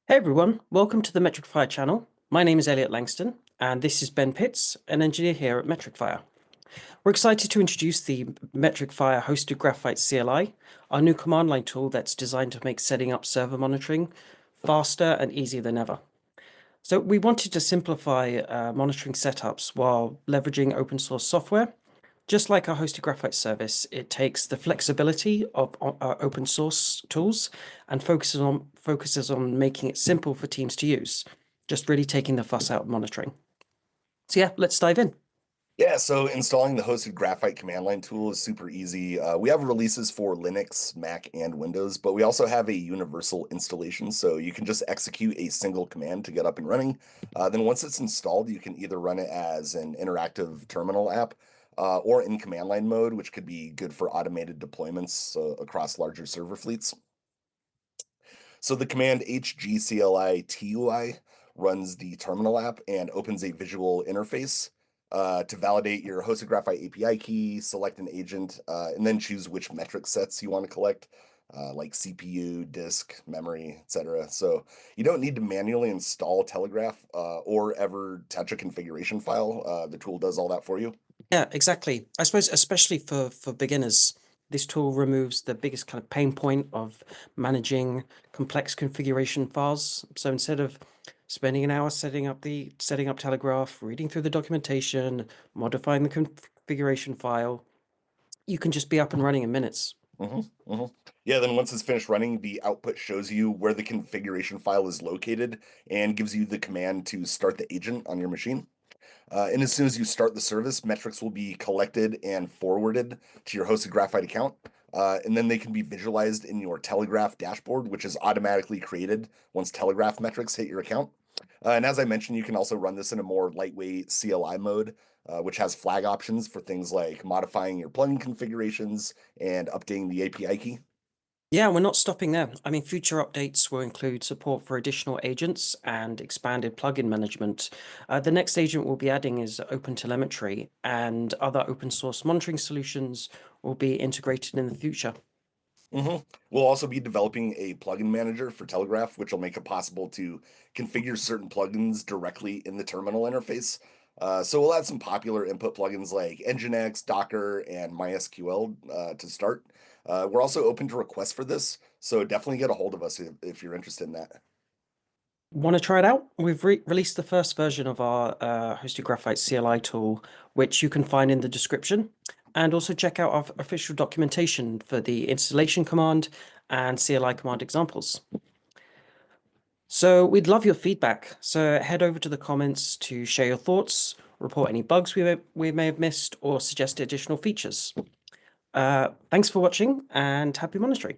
Hey everyone, welcome to the Metricfire channel. My name is Elliot Langston, and this is Ben Pitts, an engineer here at Metricfire. We're excited to introduce the Metricfire hosted Graphite CLI, our new command line tool that's designed to make setting up server monitoring faster and easier than ever. So we wanted to simplify monitoring setups while leveraging open source software. Just like our hosted Graphite service, it takes the flexibility of our open source tools and focuses on making it simple for teams to use, just really taking the fuss out of monitoring. So yeah, let's dive in. Yeah, so installing the hosted Graphite command line tool is super easy. We have releases for Linux, Mac, and Windows, but we also have a universal installation, so you can just execute a single command to get up and running. Then once it's installed, you can either run it as an interactive terminal app or in command line mode, which could be good for automated deployments across larger server fleets. So the command hgcli_tui runs the terminal app and opens a visual interface to validate your hosted Graphite API key, select an agent, and then choose which metric sets you want to collect, like CPU, disk, memory, etc. So you don't need to manually install Telegraph or ever touch a configuration file. The tool does all that for you. Yeah, exactly. I suppose especially for beginners, this tool removes the biggest kind of pain point of managing complex configuration files. So instead of spending an hour setting up Telegraph, reading through the documentation, modifying the configuration file, you can just be up and running in minutes. Yeah, then once it's finished running, the output shows you where the configuration file is located and gives you the command to start the agent on your machine. And as soon as you start the service, metrics will be collected and forwarded to your hosted Graphite account. And then they can be visualized in your Telegraph dashboard, which is automatically created once Telegraph metrics hit your account. And as I mentioned, you can also run this in a more lightweight CLI mode, which has flag options for things like modifying your plugin configurations and updating the API key. Yeah, we're not stopping there. I mean, future updates will include support for additional agents and expanded plugin management. The next agent we'll be adding is OpenTelemetry, and other open source monitoring solutions will be integrated in the future. We'll also be developing a plugin manager for Telegraph, which will make it possible to configure certain plugins directly in the terminal interface. So we'll add some popular input plugins like Nginx, Docker, and MySQL to start. We're also open to requests for this, so definitely get a hold of us if you're interested in that. Want to try it out? We've released the first version of our hosted Graphite CLI tool, which you can find in the description. And also check out our official documentation for the installation command and CLI command examples. So we'd love your feedback. So head over to the comments to share your thoughts, report any bugs we may have missed, or suggest additional features. Thanks for watching and happy monitoring.